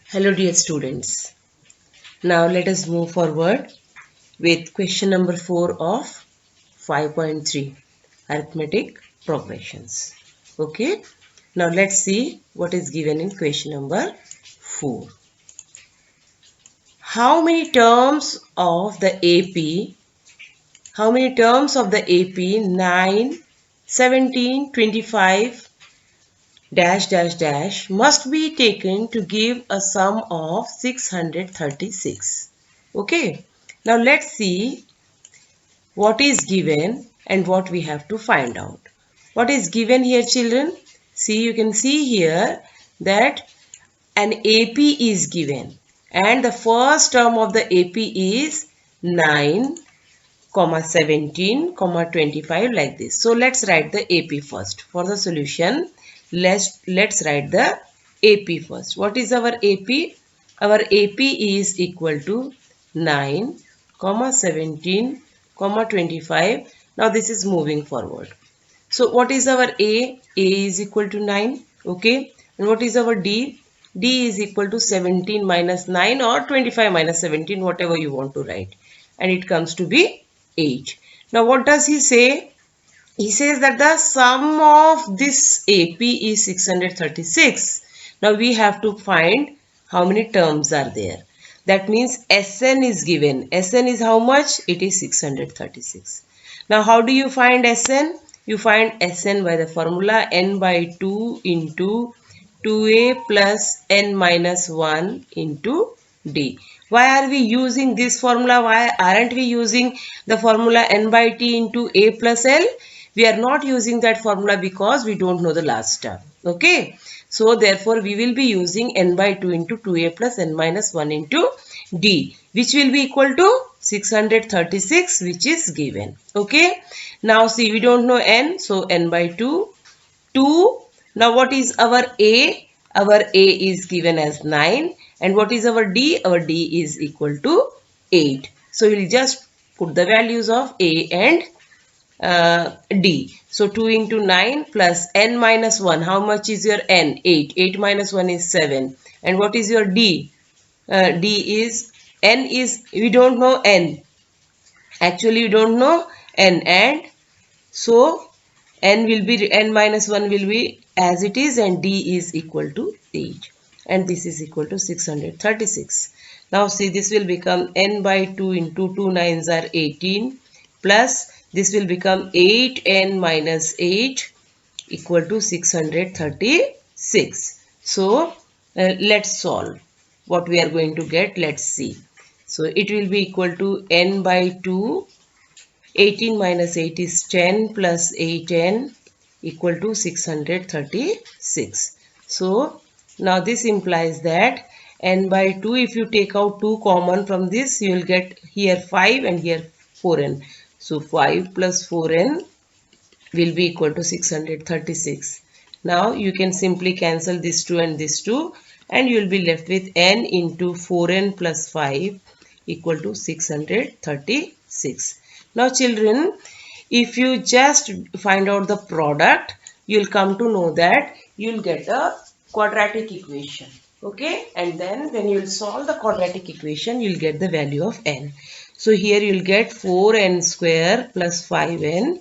Hello dear students. Now let us move forward with question number 4 of 5.3 arithmetic progressions. Okay. Now let's see what is given in question number 4. How many terms of the AP 9, 17, 25 dash dash dash must be taken to give a sum of 636. Okay, now let's see what is given and what we have to find out. What is given here, children? See, you can see here that an AP is given and the first term of the AP is 9, 17, 25 like this. So let's write the AP first. For the solution, let's write the AP first. What is our AP? Our AP is equal to 9, 17, 25. Now this is moving forward. So what is our A? A is equal to 9. Okay. And what is our D? D is equal to 17 minus 9 or 25 minus 17, whatever you want to write. And it comes to be 8. Now what does he say? He says that the sum of this AP is 636. Now we have to find how many terms are there. That means Sn is given. Sn is how much? It is 636. Now how do you find Sn? You find Sn by the formula n by 2 into 2a plus n minus 1 into d. Why are we using this formula? Why aren't we using the formula n by t into a plus l? We are not using that formula because we don't know the last term. Okay. So therefore we will be using n by 2 into 2a plus n minus 1 into d, which will be equal to 636, which is given. Okay. Now see, we don't know n, so n by 2, 2. Now what is our a? Our a is given as 9. And what is our d? Our d is equal to 8. So we'll just put the values of a and d. So 2 into 9 plus n minus 1. How much is your n? 8. 8 minus 1 is 7. And what is your d? D is, n is, we don't know n. Actually, we don't know n. And so n will be, n minus 1 will be as it is, and d is equal to 8. And this is equal to 636. Now see, this will become n by 2 into 2 nines are 18 plus this will become 8n minus 8 equal to 636. So let's solve. What we are going to get, let's see. So it will be equal to n by 2. 18 minus 8 is 10 plus 8n equal to 636. So now this implies that n by 2, if you take out 2 common from this, you will get here 5 and here 4n. So 5 plus 4n will be equal to 636. Now you can simply cancel this 2 and this 2 and you will be left with n into 4n plus 5 equal to 636. Now children, if you just find out the product, you will come to know that you will get a quadratic equation. Okay, and then when you will solve the quadratic equation, you will get the value of n. So here you will get 4n square plus 5n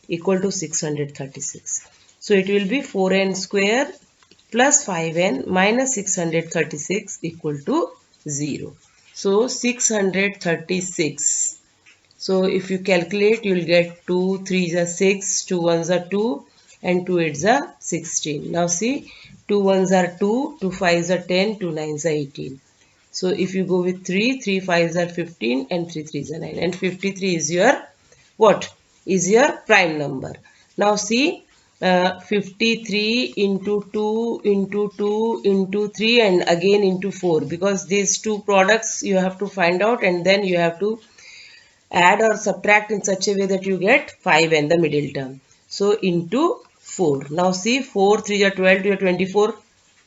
equal to 636. So it will be 4n square plus 5n minus 636 equal to 0. So 636. So if you calculate, you will get 2 3s are 6, 2 1s are 2 and 2 8s are 16. Now see, 2 1s are 2, 2 5s are 10, 2 9s are 18. So if you go with 3, 3 5s are 15 and 3 3s are 9. And 53 is your what? Is your prime number. Now see, 53 into 2 into 2 into 3 and again into 4, because these two products you have to find out and then you have to add or subtract in such a way that you get 5 and the middle term. So into 4. Now see, 4 3 are 12, 2 are 24,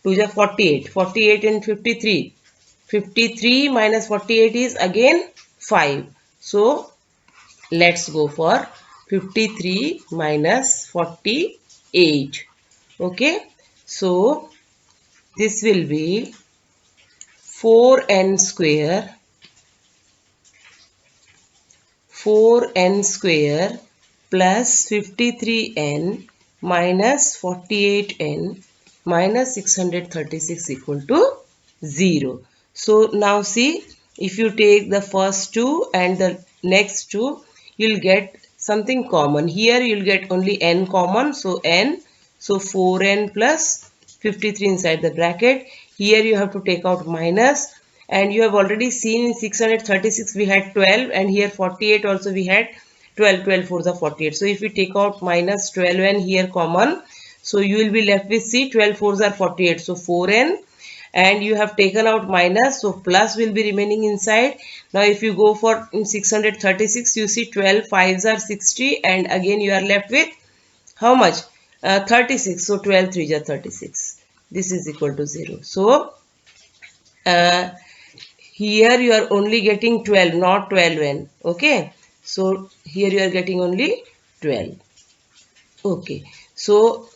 2 are 48. 48 and 53. 53 minus 48 is again 5. So let's go for 53 minus 48. Okay. So this will be 4n square 4n² plus 53n minus 48n minus 636 equal to 0. So now see, if you take the first two and the next two, you'll get something common. Here you'll get only n common, so n, so 4n plus 53 inside the bracket. Here you have to take out minus, and you have already seen in 636 we had 12, and here 48 also we had 12. 12 4s are 48. So if we take out minus 12n here common, so you will be left with, see, 12 4s are 48, so 4n, and you have taken out minus, so plus will be remaining inside. Now if you go for 636, you see 12 5s are 60, and again you are left with how much? 36. So 12 3s are 36. This is equal to 0. So uh, here you are only getting 12, not 12n. Okay, so here you are getting only 12. Okay, so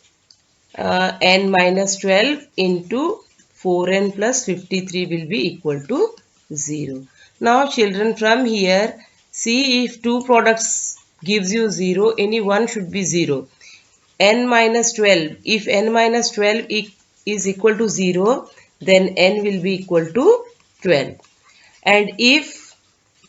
n minus 12 into 4n plus 53 will be equal to 0. Now children, from here, see, if two products gives you 0, any one should be 0. N minus 12, if n minus 12 is equal to 0, then n will be equal to 12. And if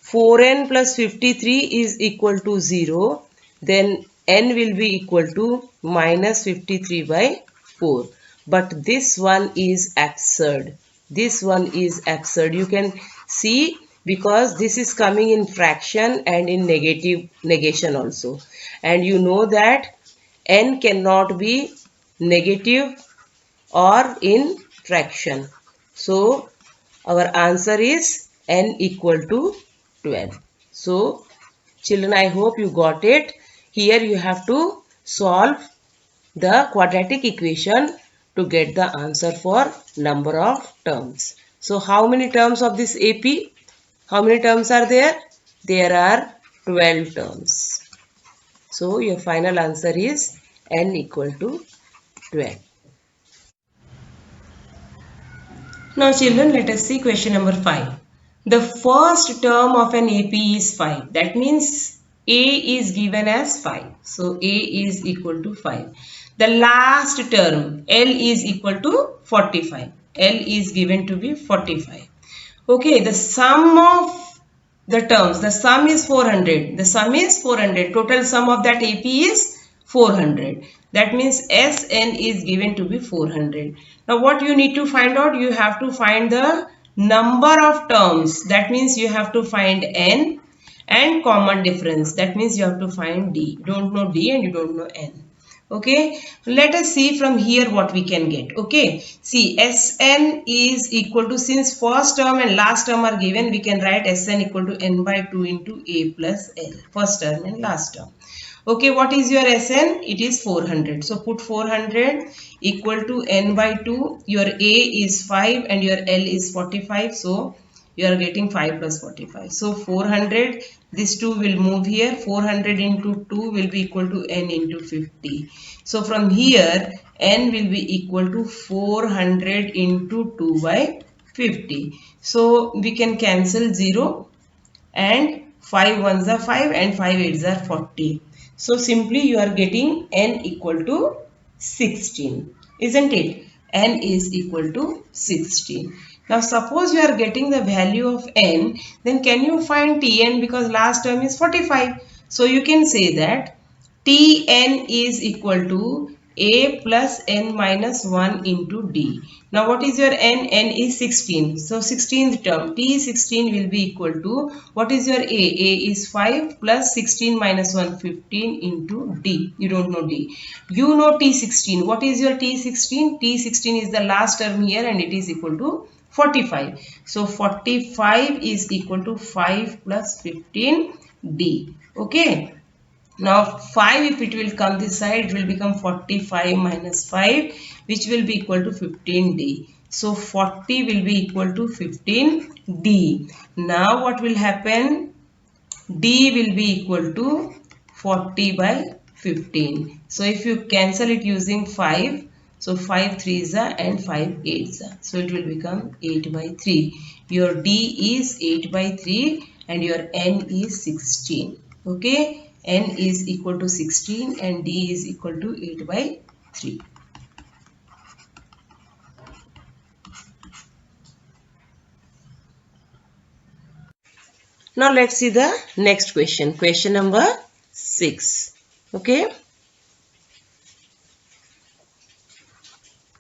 4n plus 53 is equal to 0, then n will be equal to minus 53 by 4. But this one is absurd. This one is absurd. You can see, because this is coming in fraction and in negative negation also. And you know that n cannot be negative or in fraction. So our answer is n equal to 12. So children, I hope you got it. Here you have to solve the quadratic equation to get the answer for number of terms. So how many terms of this AP? How many terms are there? There are 12 terms. So your final answer is n equal to 12. Now children, let us see question number 5. The first term of an AP is 5. That means A is given as 5. So A is equal to 5. The last term L is equal to 45. L is given to be 45. Okay, the sum of the terms, the sum is 400. The sum is 400. Total sum of that AP is 400. That means Sn is given to be 400. Now what you need to find out? You have to find the number of terms. That means you have to find n and common difference. That means you have to find d. You don't know d and you don't know n. Okay, let us see from here what we can get. Okay, see, Sn is equal to, since first term and last term are given, we can write Sn equal to n by 2 into A plus L, first term and last term. Okay, what is your Sn? It is 400. So put 400 equal to n by 2. Your A is 5 and your L is 45. So you are getting 5 plus 45. So 400, this 2 will move here. 400 into 2 will be equal to n into 50. So from here, n will be equal to 400 into 2 by 50. So we can cancel 0, and 5 ones are 5 and 5 8s are 40. So simply you are getting n equal to 16, isn't it? N is equal to 16. Now suppose you are getting the value of n, then can you find Tn, because last term is 45. So you can say that Tn is equal to A plus n minus 1 into d. Now what is your n? N is 16. So 16th term, T16 will be equal to, what is your A? A is 5 plus 16 minus 1, 15 into d. You don't know d. You know T16. What is your T16? T16 is the last term here and it is equal to 45. So 45 is equal to 5 plus 15 d. Okay. Now 5, if it will come this side, it will become 45 minus 5, which will be equal to 15d. So 40 will be equal to 15d. Now what will happen? D will be equal to 40 by 15. So if you cancel it using 5, So 5 3s and 5 8s. So it will become 8 by 3. Your D is 8 by 3 and your N is 16. Okay. N is equal to 16 and D is equal to 8 by 3. Now let's see the next question. Question number 6. Okay.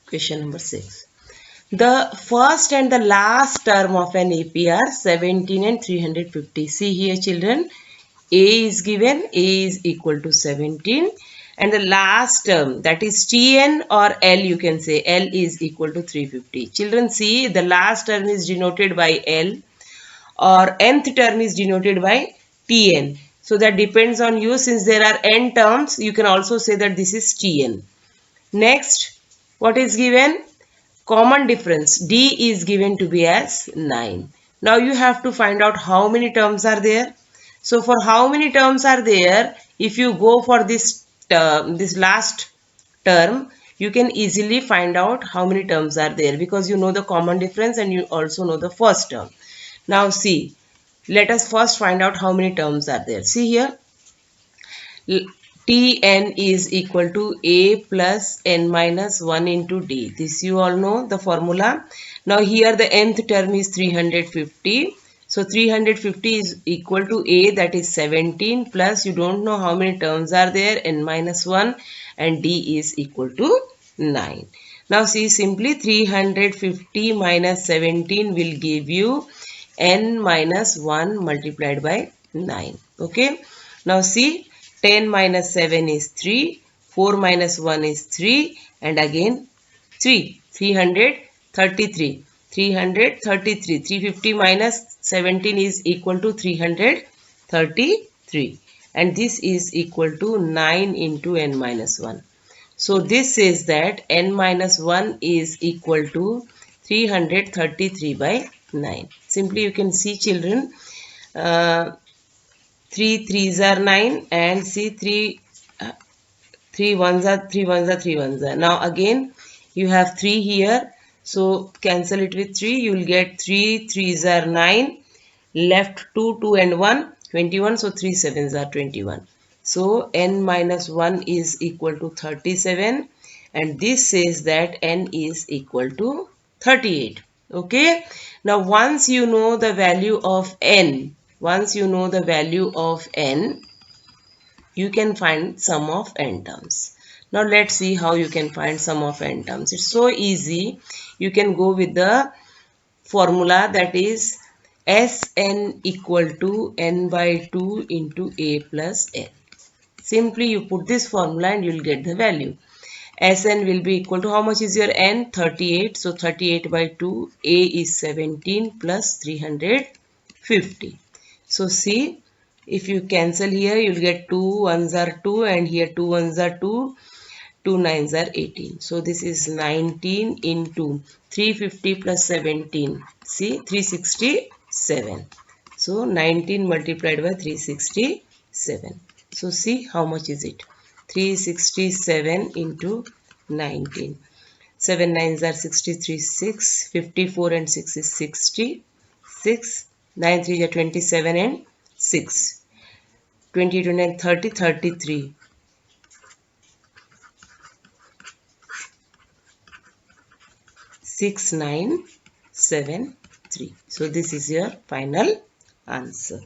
Question number 6. The first and the last term of an AP are 17 and 350. See here children, A is given, A is equal to 17 and the last term, that is Tn or L, you can say L is equal to 350. Children, see the last term is denoted by L or nth term is denoted by Tn. So that depends on you. Since there are n terms, you can also say that this is Tn. Next, what is given? Common difference. D is given to be as 9. Now you have to find out how many terms are there. So for how many terms are there, if you go for this last term, you can easily find out how many terms are there because you know the common difference and you also know the first term. Now see, let us first find out how many terms are there. See here, Tn is equal to A plus n minus 1 into D. This you all know the formula. Now here the nth term is 350. So 350 is equal to A, that is 17, plus you don't know how many terms are there, n minus 1, and D is equal to 9. Now see, simply 350 minus 17 will give you n minus 1 multiplied by 9. Okay. Now see, 10 minus 7 is 3, 4 minus 1 is 3, and again 3, 333. 333, 350 minus 17 is equal to 333, and this is equal to 9 into n minus 1. So this says that n minus 1 is equal to 333 by 9. Simply you can see children, 3 3s are 9 and see 3 ones are 3 ones are 3 ones are. Now again you have 3 here, so cancel it with 3, you will get 3 3s are 9, left 2 2 and 1 21, so 3 7s are 21. So n minus 1 is equal to 37 and this says that n is equal to 38. Okay. Now once you know the value of n, you can find sum of n terms. Now let's see how you can find sum of n terms. It's so easy. You can go with the formula, that is Sn equal to n by 2 into a plus n. Simply you put this formula and you will get the value. Sn will be equal to, how much is your n? 38. So 38 by 2, a is 17 plus 350. So see, if you cancel here, you will get 2 ones are 2 and here 2 ones are 2. 2 nines are 18. So this is 19 into 350 plus 17. See, 367. So 19 multiplied by 367. So see how much is it? 367 into 19. 7 nines are 63, 6. 54 and 6 is 60. 6. 9 3 are 27 and 6. 22 and 30, 33. 6973. So this is your final answer.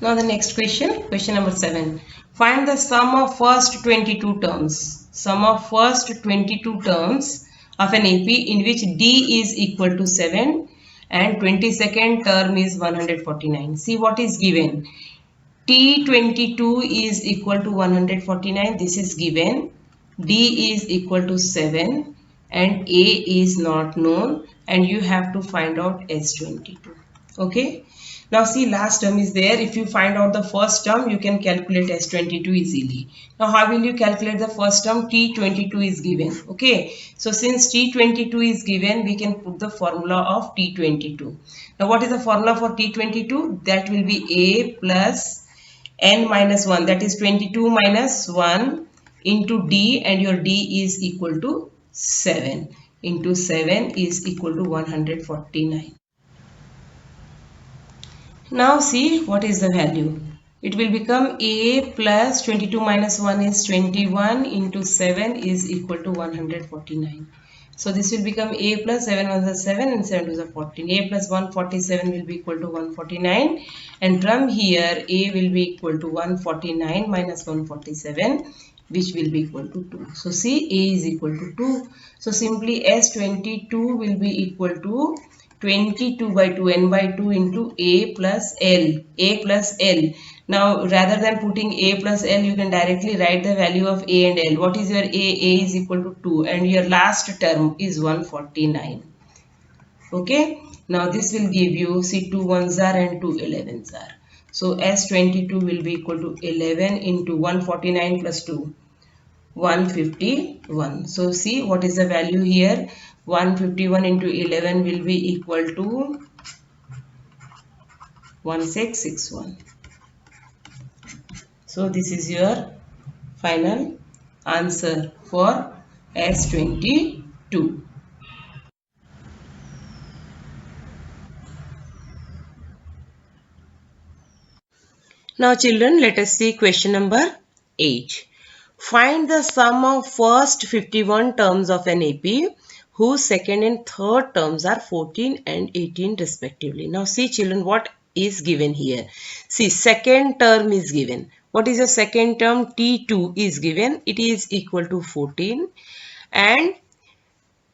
Now the next question, question number 7. Find the sum of first 22 terms. Sum of first 22 terms of an AP in which D is equal to 7 and 22nd term is 149. See what is given. T22 is equal to 149. This is given. D is equal to 7 and A is not known, and you have to find out S22. Okay. Now see, last term is there. If you find out the first term, you can calculate S22 easily. Now how will you calculate the first term? T22 is given. Okay. So since T22 is given, we can put the formula of T22. Now what is the formula for T22? That will be A plus n minus 1, that is 22 minus 1 into D, and your D is equal to 7 into 7 is equal to 149. Now see what is the value. It will become A plus 22 minus 1 is 21 into 7 is equal to 149. So this will become A plus 7 1 is 7 and 7 2 is 14. A plus 147 will be equal to 149, and from here A will be equal to 149 minus 147, which will be equal to 2. So see, A is equal to 2. So simply S22 will be equal to 22 by 2, n by 2 into A plus L. A plus L. Now rather than putting A plus L, you can directly write the value of A and L. What is your A? A is equal to 2, and your last term is 149. Okay. Now this will give you, see, 2 ones are and 2 11s are. So S22 will be equal to 11 into 149 plus 2. 151. So see what is the value here. 151 into 11 will be equal to 1661. So this is your final answer for S22. Now children, let us see question number 8. Find the sum of first 51 terms of an AP whose second and third terms are 14 and 18 respectively. Now see children, what is given here. See, second term is given. What is the second term? T2 is given. It is equal to 14, and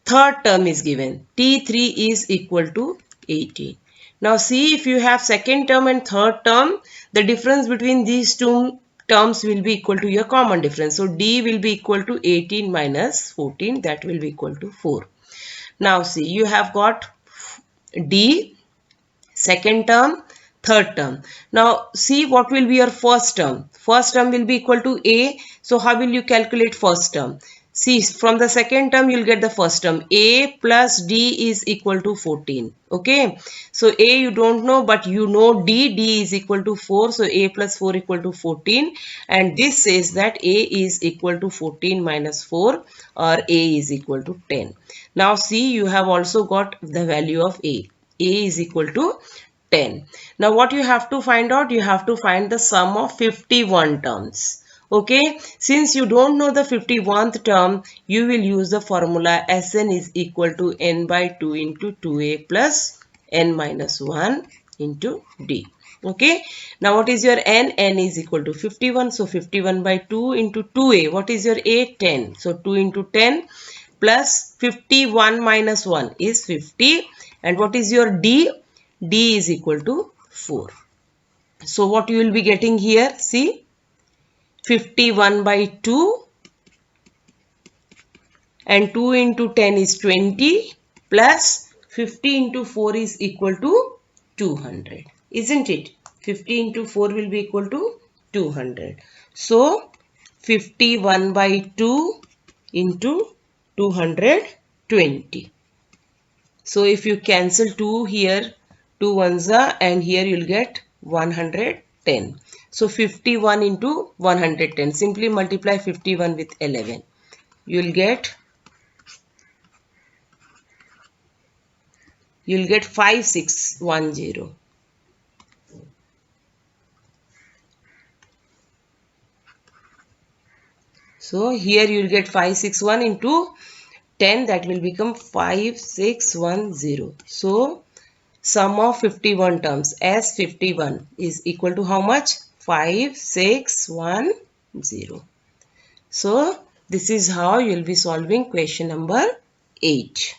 third term is given. T3 is equal to 18. Now see, if you have second term and third term, the difference between these two terms will be equal to your common difference. So D will be equal to 18 minus 14, that will be equal to 4. Now see, you have got D, second term, third term. Now see what will be your first term. First term will be equal to A. So how will you calculate first term? See, from the second term you will get the first term. A plus D is equal to 14. Okay. So A you don't know, but you know D. D is equal to 4. So A plus 4 equal to 14. And this says that A is equal to 14 minus 4, or A is equal to 10. Now see, you have also got the value of A. A is equal to 10. Now what you have to find out? You have to find the sum of 51 terms. Okay, since you don't know the 51th term, you will use the formula Sn is equal to n by 2 into 2a plus n minus 1 into d. Okay, now what is your n? N is equal to 51. So 51 by 2 into 2a. What is your a? 10. So 2 into 10 plus 51 minus 1 is 50. And what is your d? D is equal to 4. So what you will be getting here? See, 51 by 2 and 2 into 10 is 20 plus 50 into 4 is equal to 200. Isn't it? 50 into 4 will be equal to 200. So 51 by 2 into 220. So if you cancel 2 here, 2 ones are, and here you will get 110. So 51 into 110. Simply multiply 51 with 11. You will get 5610. So here you will get 561 into 10, that will become 5610. So sum of 51 terms as 51 is equal to how much? 5610. So this is how you will be solving question number 8.